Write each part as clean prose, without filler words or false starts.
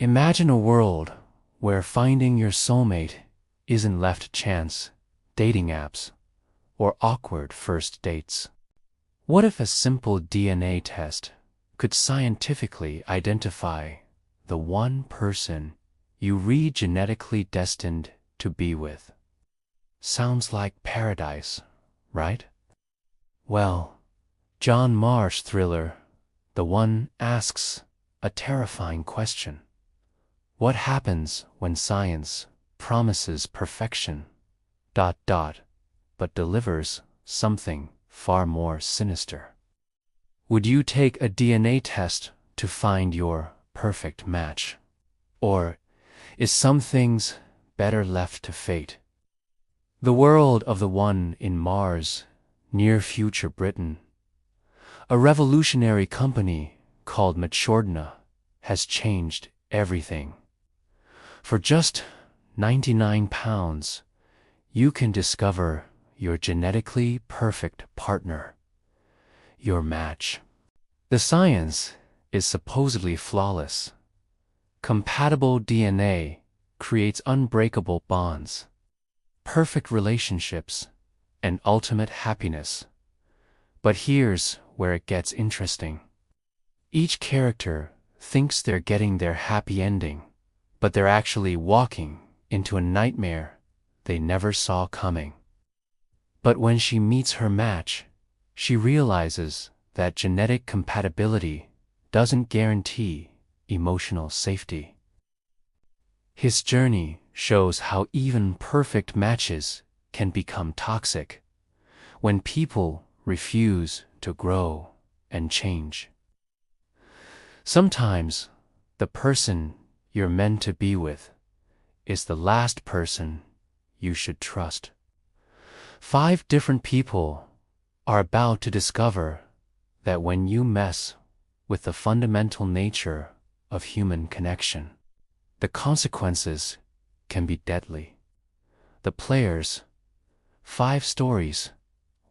Imagine a world where finding your soulmate isn't left to chance, dating apps, or awkward first dates. What if a simple DNA test could scientifically identify the one person you read genetically destined to be with? Sounds like paradise, right? Well, John Marsh's thriller, The One, asks a terrifying question. What happens when science promises perfection, but delivers something far more sinister? Would you take a DNA test to find your perfect match? Or is some things better left to fate? The world of The One in Mars, near future Britain, a revolutionary company called Matchordna, has changed everything. For just £99, you can discover your genetically perfect partner, your match. The science is supposedly flawless. Compatible DNA creates unbreakable bonds, perfect relationships, and ultimate happiness. But here's where it gets interesting. Each character thinks they're getting their happy ending, but they're actually walking into a nightmare they never saw coming. But when she meets her match, she realizes that genetic compatibility doesn't guarantee emotional safety. His journey shows how even perfect matches can become toxic when people refuse to grow and change. Sometimes the person you're meant to be with is the last person you should trust. 5 different people are about to discover that when you mess with the fundamental nature of human connection, the consequences can be deadly. The players, 5 stories,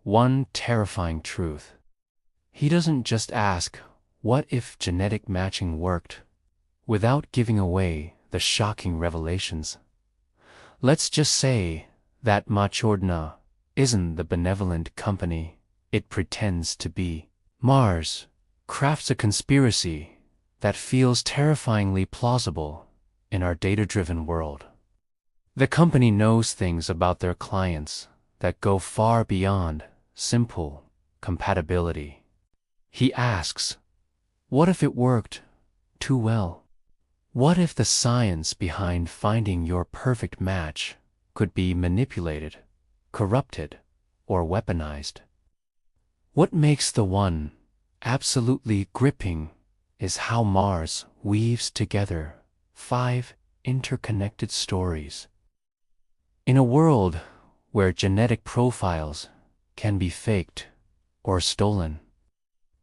1 terrifying truth. He doesn't just ask, what if genetic matching worked, without giving away the shocking revelations. Let's just say that Matchordna isn't the benevolent company it pretends to be. Mars crafts a conspiracy that feels terrifyingly plausible in our data-driven world. The company knows things about their clients that go far beyond simple compatibility. He asks, what if it worked too well? What if the science behind finding your perfect match could be manipulated, corrupted, or weaponized? What makes The One absolutely gripping is how Mars weaves together 5 interconnected stories. In a world where genetic profiles can be faked or stolen,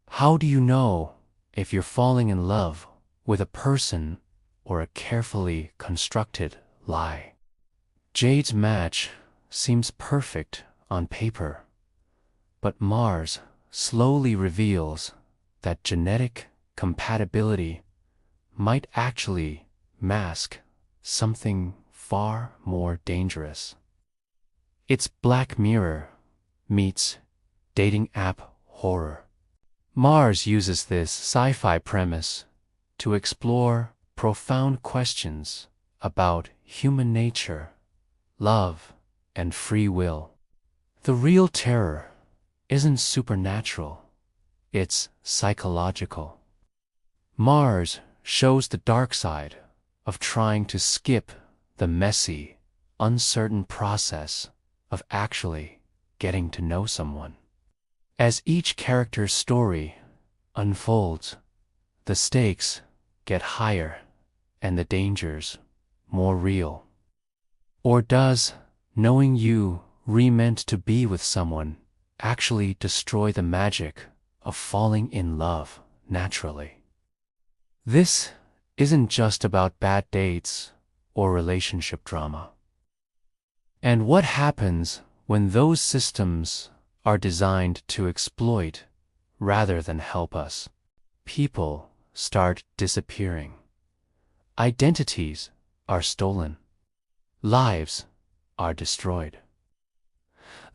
how do you know if you're falling in love with a person or a carefully constructed lie? Jade's match seems perfect on paper, but Mars slowly reveals that genetic compatibility might actually mask something far more dangerous. It's Black Mirror meets dating app horror. Mars uses this sci-fi premise to explore profound questions about human nature, love, and free will. The real terror isn't supernatural, it's psychological. Mars shows the dark side of trying to skip the messy, uncertain process of actually getting to know someone. As each character's story unfolds, the stakes get higher and the dangers more real. Or does knowing you meant to be with someone actually destroy the magic of falling in love naturally? This isn't just about bad dates or relationship drama. And what happens when those systems are designed to exploit rather than help us? People start disappearing. Identities are stolen. Lives are destroyed.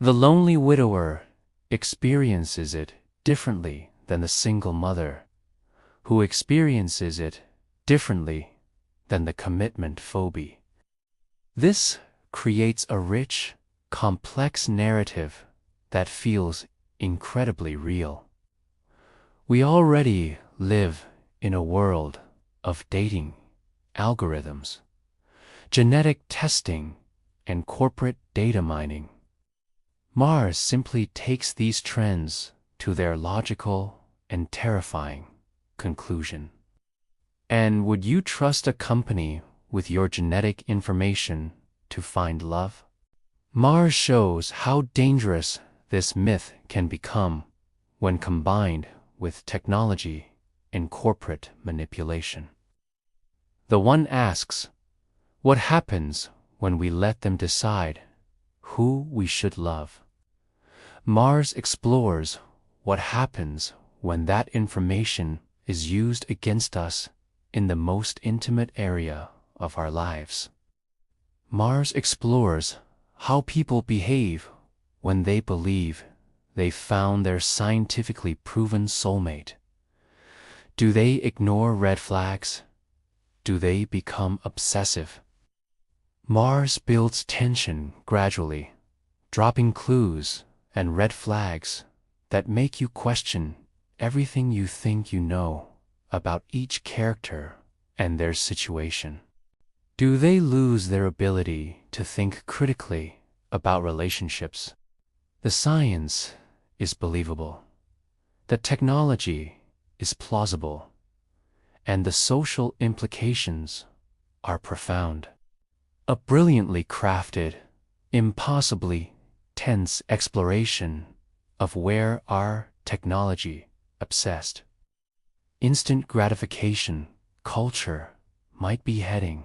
The lonely widower experiences it differently than the single mother, who experiences it differently than the commitment phobie. This creates a rich, complex narrative that feels incredibly real. We already live in a world of dating algorithms, genetic testing, and corporate data mining. Mars simply takes these trends to their logical and terrifying conclusion. And would you trust a company with your genetic information to find love? Mars shows how dangerous this myth can become when combined with technology and corporate manipulation. The one asks, what happens when we let them decide who we should love? Mars explores what happens when that information is used against us in the most intimate area of our lives. Mars explores how people behave when they believe they've found their scientifically proven soulmate. Do they ignore red flags? Do they become obsessive? Mars builds tension gradually, dropping clues and red flags that make you question everything you think you know about each character and their situation. Do they lose their ability to think critically about relationships? The science is believable, the technology is plausible, and the social implications are profound. A brilliantly crafted, impossibly tense exploration of where our technology obsessed instant gratification culture might be heading.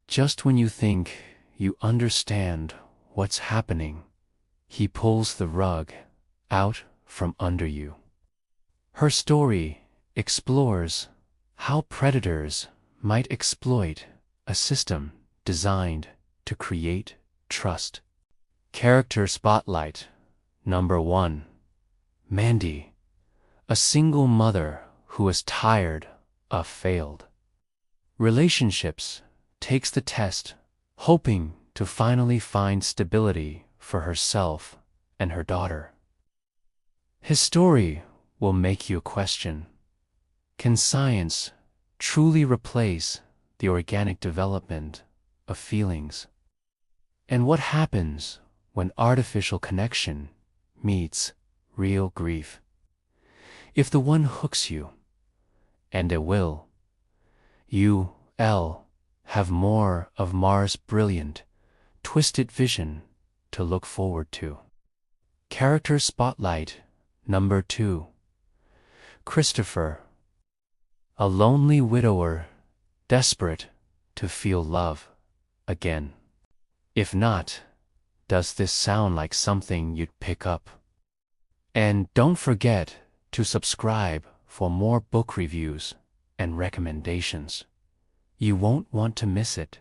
Just when you think you understand what's happening, he pulls the rug out from under you. Her story explores how predators might exploit a system designed to create trust. Character Spotlight Number 1. Mandy, a single mother who is tired of failed relationships, takes the test, hoping to finally find stability for herself and her daughter. His story will make you question, can science truly replace the organic development of feelings? And what happens when artificial connection meets real grief? If the one hooks you, and it will, you'll have more of Mars' brilliant, twisted vision to look forward to. Character Spotlight Number 2. Christopher, a lonely widower desperate to feel love again. If not, does this sound like something you'd pick up? And don't forget to subscribe for more book reviews and recommendations. You won't want to miss it.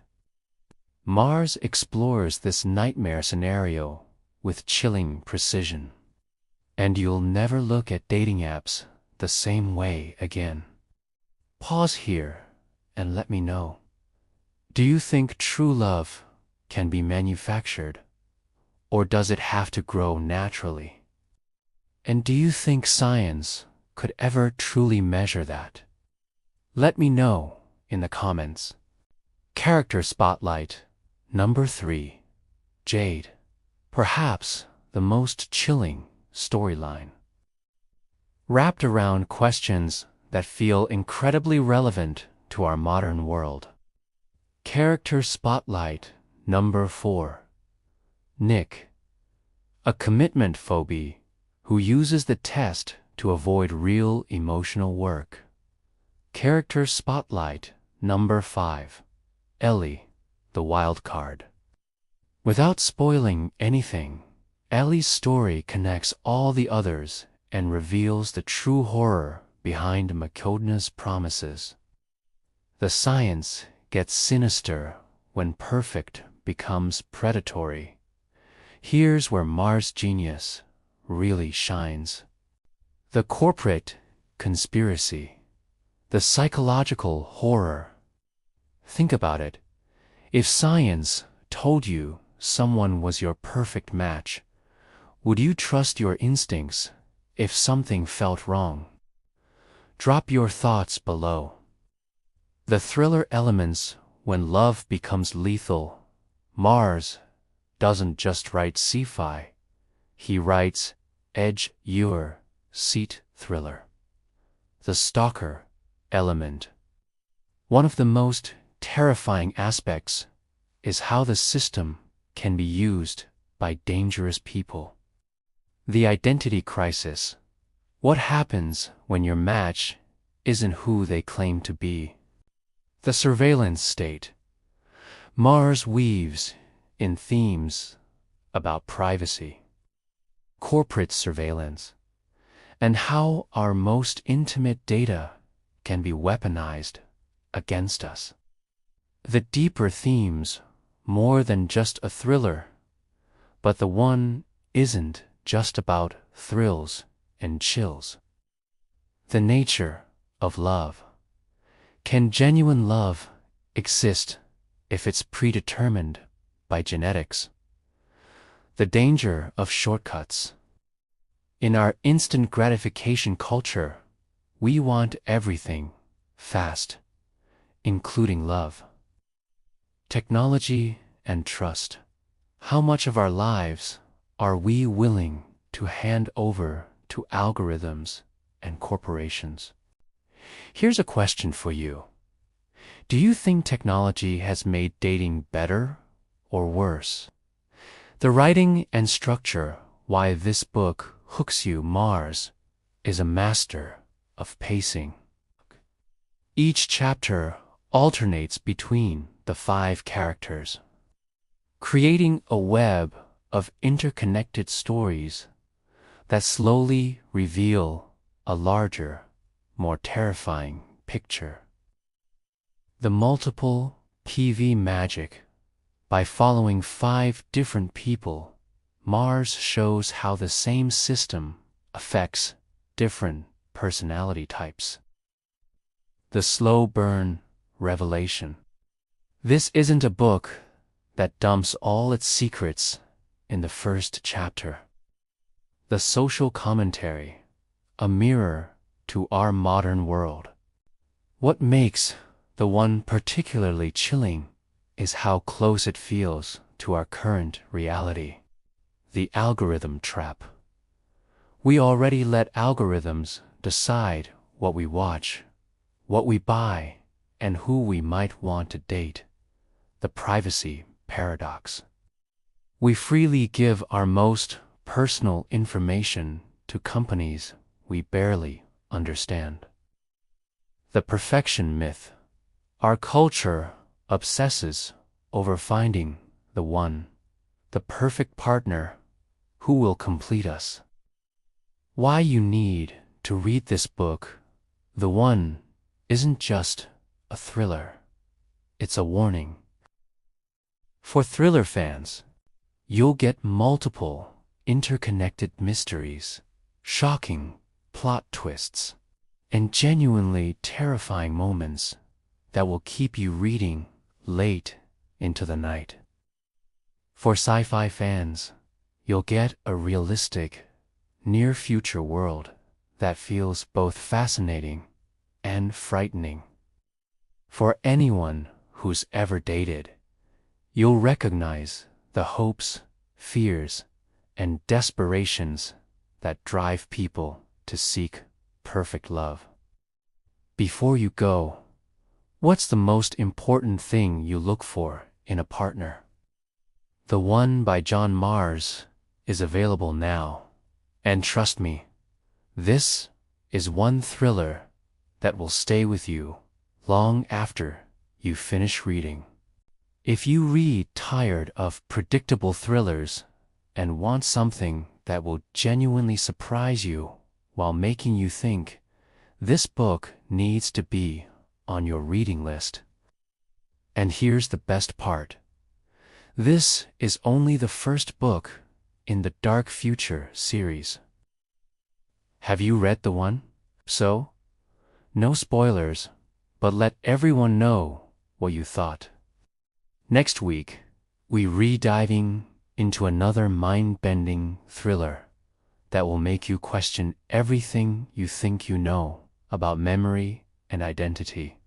Mars explores this nightmare scenario with chilling precision, and you'll never look at dating apps the same way again. Pause here and let me know. Do you think true love can be manufactured, or does it have to grow naturally? And do you think science could ever truly measure that? Let me know in the comments. Character Spotlight Number 3. Jade, perhaps the most chilling storyline. Wrapped around questions that feel incredibly relevant to our modern world. Character Spotlight Number 4. Nick, a commitment phobie who uses the test to avoid real emotional work. Character Spotlight Number 5. Ellie, the wild card. Without spoiling anything, Ellie's story connects all the others and reveals the true horror behind Makodna's promises. The science gets sinister when perfect becomes predatory. Here's where Mars' genius really shines. The corporate conspiracy, the psychological horror. Think about it. If science told you someone was your perfect match, would you trust your instincts if something felt wrong? Drop your thoughts below. The thriller elements when love becomes lethal. Mars doesn't just write sci-fi, he writes edge your seat thriller. The stalker element. One of the most terrifying aspects is how the system can be used by dangerous people. The identity crisis. What happens when your match isn't who they claim to be? The surveillance state. Mars weaves in themes about privacy, corporate surveillance, and how our most intimate data can be weaponized against us. The deeper themes, more than just a thriller, but the one isn't just about thrills and chills. The nature of love. Can genuine love exist if it's predetermined by genetics? The danger of shortcuts. In our instant gratification culture, we want everything fast, including love. Technology and trust. How much of our lives are we willing to hand over to algorithms and corporations? Here's a question for you. Do you think technology has made dating better or worse? The writing and structure, why this book hooks you. Mars is a master of pacing. Each chapter alternates between the 5 characters, creating a web of interconnected stories that slowly reveal a larger, more terrifying picture. The multiple PV magic. By following 5 different people, Mars shows how the same system affects different personality types. The slow burn revelation. This isn't a book that dumps all its secrets in the first chapter. The social commentary, a mirror to our modern world. What makes the one particularly chilling is how close it feels to our current reality. The algorithm trap. We already let algorithms decide what we watch, what we buy, and who we might want to date. The privacy paradox. We freely give our most personal information to companies we barely understand. The perfection myth. Our culture obsesses over finding the one, the perfect partner who will complete us. Why you need to read this book. The One isn't just a thriller, it's a warning. For thriller fans, you'll get multiple interconnected mysteries, shocking plot twists, and genuinely terrifying moments that will keep you reading late into the night. For sci-fi fans, you'll get a realistic, near-future world that feels both fascinating and frightening. For anyone who's ever dated, you'll recognize the hopes, fears, and desperations that drive people to seek perfect love. Before you go, what's the most important thing you look for in a partner? The One by John Mars is available now, and trust me, this is one thriller that will stay with you long after you finish reading. If you read tired of predictable thrillers and want something that will genuinely surprise you while making you think, this book needs to be on your reading list. And here's the best part. This is only the first book in the Dark Future series. Have you read the one? So, no spoilers, but let everyone know what you thought. Next week, we re-diving into another mind-bending thriller that will make you question everything you think you know about memory and identity.